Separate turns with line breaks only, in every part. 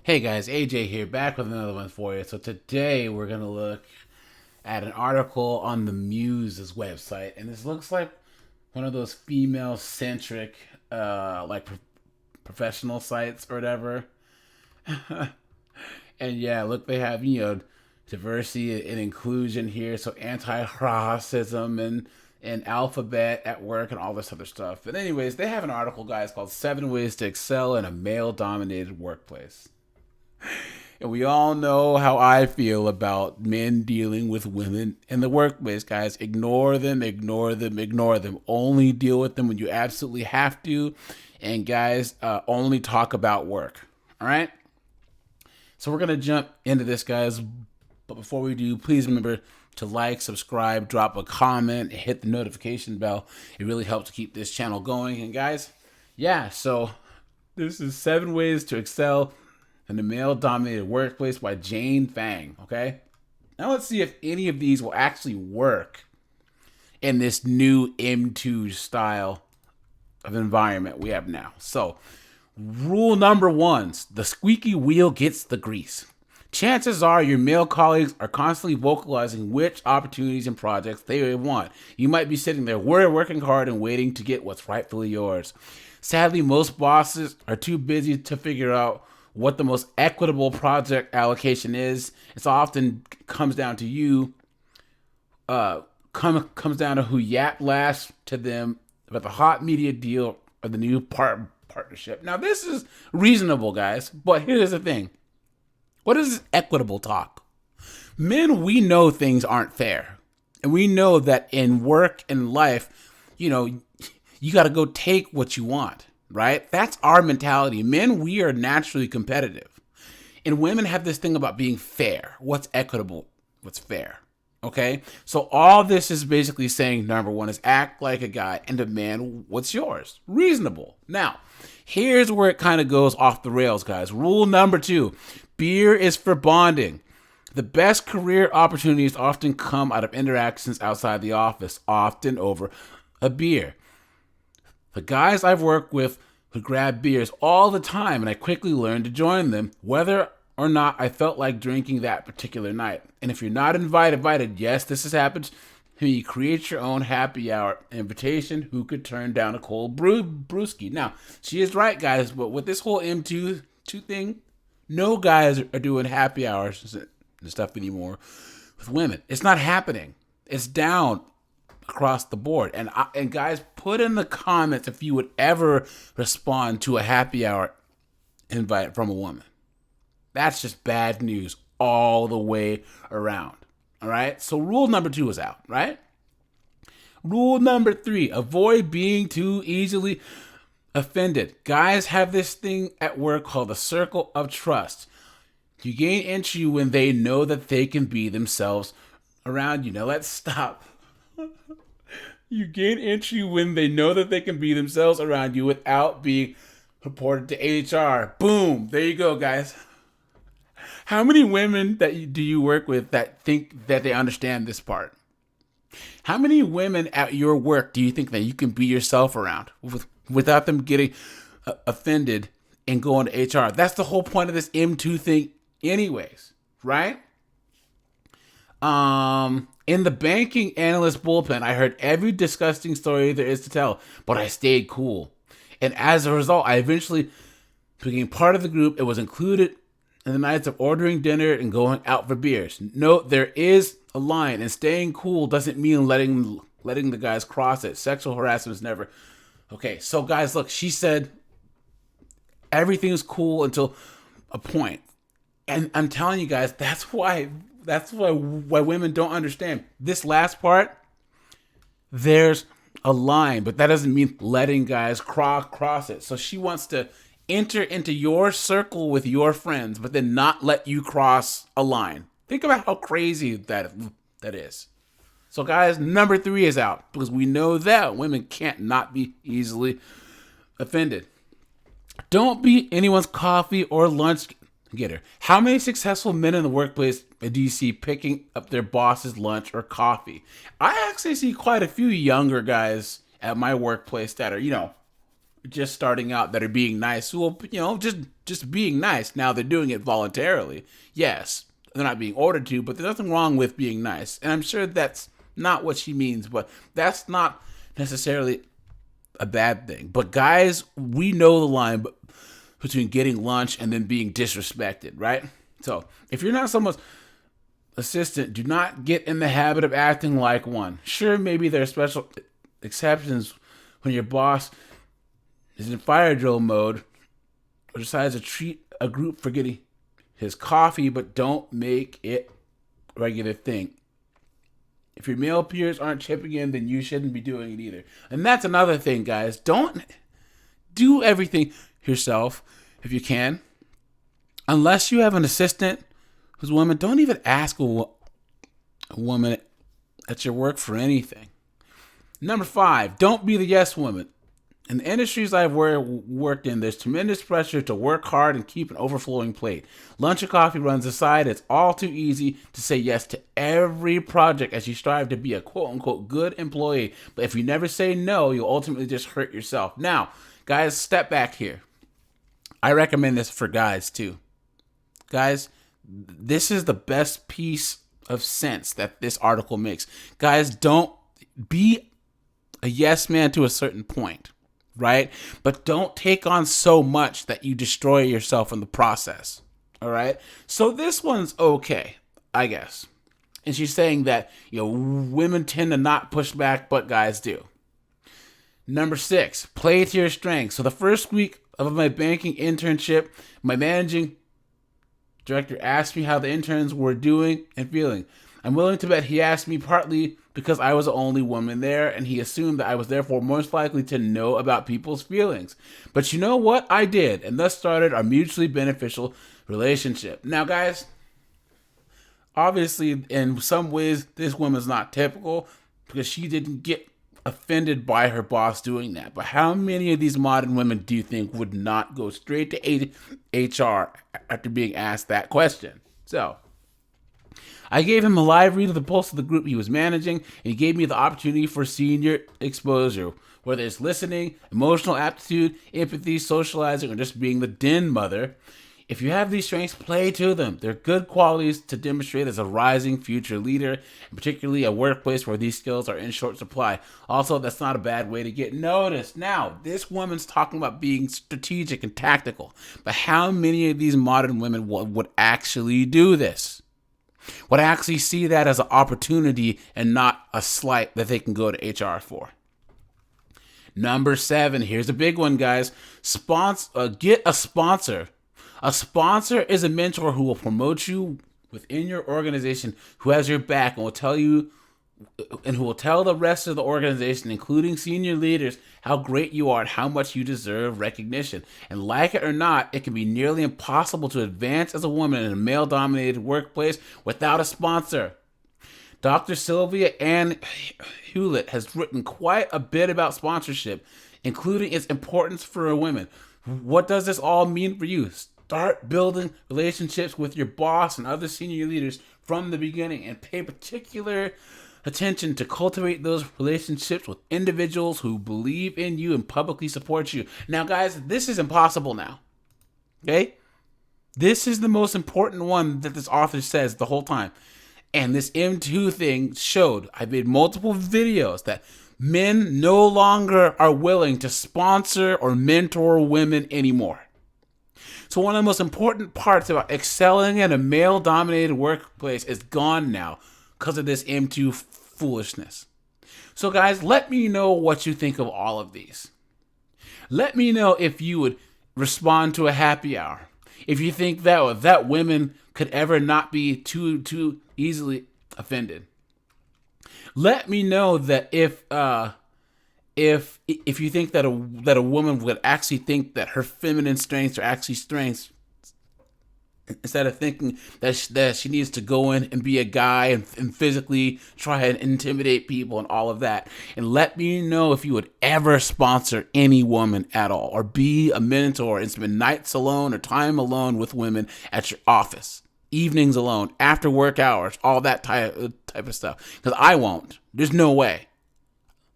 Hey guys, AJ here, back with another one for you. So today we're gonna look at an article on the Muse's website, and this looks like one of those female-centric, professional sites or whatever. And yeah, look, they have diversity and inclusion here, so anti-racism and alphabet at work and all this other stuff. But anyways, they have an article, guys, called Seven Ways to Excel in a Male-Dominated Workplace. And we all know how I feel about men dealing with women in the workplace, guys. Ignore them, ignore them, ignore them. Only deal with them when you absolutely have to. And guys, only talk about work. All right? So we're going to jump into this, guys. But before we do, please remember to like, subscribe, drop a comment, hit the notification bell. It really helps to keep this channel going. And guys, yeah, so this is 7 Ways to Excel in the Male-Dominated Workplace by Jane Fang, okay? Now let's see if any of these will actually work in this new M2 style of environment we have now. So, rule number 1, the squeaky wheel gets the grease. Chances are your male colleagues are constantly vocalizing which opportunities and projects they want. You might be sitting there working hard and waiting to get what's rightfully yours. Sadly, most bosses are too busy to figure out what the most equitable project allocation is. It often comes down to you, comes down to who yap last to them about the hot media deal or the new partnership. Now, this is reasonable, guys, but here's the thing. What is equitable talk? Men, we know things aren't fair. And we know that in work and life, you got to go take what you want. Right? That's our mentality. Men, we are naturally competitive. And women have this thing about being fair. What's equitable? What's fair? Okay? So all this is basically saying, number 1 is act like a guy and demand what's yours. Reasonable. Now, here's where it kind of goes off the rails, guys. Rule number 2, beer is for bonding. The best career opportunities often come out of interactions outside the office, often over a beer. The guys I've worked with would grab beers all the time, and I quickly learned to join them, whether or not I felt like drinking that particular night. And if you're not invited, yes, this has happened. You create your own happy hour invitation. Who could turn down a cold brewski? Now, she is right, guys, but with this whole M2 thing, no guys are doing happy hours and stuff anymore with women. It's not happening. It's down across the board. And guys, put in the comments if you would ever respond to a happy hour invite from a woman. That's just bad news all the way around. All right? So rule number 2 is out, right? Rule number 3, avoid being too easily offended. Guys have this thing at work called the circle of trust. You gain entry when they know that they can be themselves around you. Now let's stop. You gain entry when they know that they can be themselves around you without being reported to HR. Boom. There you go, guys. How many women do you work with that think that they understand this part? How many women at your work do you think that you can be yourself around without them getting offended and going to HR? That's the whole point of this M2 thing anyways, right? In the banking analyst bullpen, I heard every disgusting story there is to tell, but I stayed cool. And as a result, I eventually became part of the group. It was included in the nights of ordering dinner and going out for beers. Note, there is a line, and staying cool doesn't mean letting the guys cross it. Sexual harassment is never. Okay, so guys, look, she said everything is cool until a point. And I'm telling you guys, that's why women don't understand. This last part, there's a line, but that doesn't mean letting guys cross it. So she wants to enter into your circle with your friends, but then not let you cross a line. Think about how crazy that is. So guys, number 3 is out because we know that women can't not be easily offended. Don't be anyone's coffee or lunch getter. How many successful men in the workplace do you see picking up their boss's lunch or coffee? I actually see quite a few younger guys at my workplace that are, just starting out that are being nice, who will, just being nice. Now they're doing it voluntarily. Yes, they're not being ordered to, but there's nothing wrong with being nice. And I'm sure that's not what she means, but that's not necessarily a bad thing. But guys, we know the line between getting lunch and then being disrespected, right? So if you're not someone's assistant, do not get in the habit of acting like one. Sure, maybe there are special exceptions when your boss is in fire drill mode or decides to treat a group for getting his coffee, but don't make it a regular thing. If your male peers aren't chipping in, then you shouldn't be doing it either. And that's another thing, guys. Don't do everything yourself if you can. Unless you have an assistant who's a woman, don't even ask a woman at your work for anything. Number 5, don't be the yes woman. In the industries I've worked in, there's tremendous pressure to work hard and keep an overflowing plate. Lunch and coffee runs aside. It's all too easy to say yes to every project as you strive to be a quote-unquote good employee. But if you never say no, you'll ultimately just hurt yourself. Now, guys, step back here. I recommend this for guys, too. Guys, this is the best piece of sense that this article makes. Guys, don't be a yes man to a certain point. Right? But don't take on so much that you destroy yourself in the process. All right? So this one's okay, I guess. And she's saying that, women tend to not push back, but guys do. Number 6, play to your strengths. So the first week of my banking internship, my managing director asked me how the interns were doing and feeling. I'm willing to bet he asked me partly because I was the only woman there, and he assumed that I was therefore most likely to know about people's feelings. But you know what? I did, and thus started our mutually beneficial relationship. Now, guys, obviously, in some ways, this woman's not typical because she didn't get offended by her boss doing that. But how many of these modern women do you think would not go straight to HR after being asked that question? So I gave him a live read of the pulse of the group he was managing, and he gave me the opportunity for senior exposure, whether it's listening, emotional aptitude, empathy, socializing, or just being the den mother. If you have these strengths, play to them. They're good qualities to demonstrate as a rising future leader, and particularly a workplace where these skills are in short supply. Also, that's not a bad way to get noticed. Now, this woman's talking about being strategic and tactical, but how many of these modern women would actually do this? Would actually see that as an opportunity and not a slight that they can go to HR for. Number 7, here's a big one, guys. Get a sponsor. A sponsor is a mentor who will promote you within your organization, who has your back and will tell you and who will tell the rest of the organization, including senior leaders, how great you are and how much you deserve recognition. And like it or not, it can be nearly impossible to advance as a woman in a male-dominated workplace without a sponsor. Dr. Sylvia Ann Hewlett has written quite a bit about sponsorship, including its importance for women. What does this all mean for you? Start building relationships with your boss and other senior leaders from the beginning and pay particular attention to cultivate those relationships with individuals who believe in you and publicly support you. Now, guys, this is impossible now. Okay? This is the most important one that this author says the whole time. And this M2 thing showed, I made multiple videos that men no longer are willing to sponsor or mentor women anymore. So one of the most important parts about excelling in a male-dominated workplace is gone now because of this M2 foolishness. So guys, let me know what you think of all of these. Let me know if you would respond to a happy hour. If you think that women could ever not be too easily offended. Let me know that if you think that a woman would actually think that her feminine strengths are actually strengths, instead of thinking that she needs to go in and be a guy and physically try and intimidate people and all of that. And let me know if you would ever sponsor any woman at all, or be a mentor and spend nights alone or time alone with women at your office, evenings alone, after work hours, all that type of stuff. Because I won't. There's no way.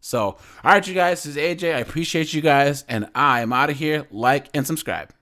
So, all right, you guys, this is AJ. I appreciate you guys, and I am out of here. Like and subscribe.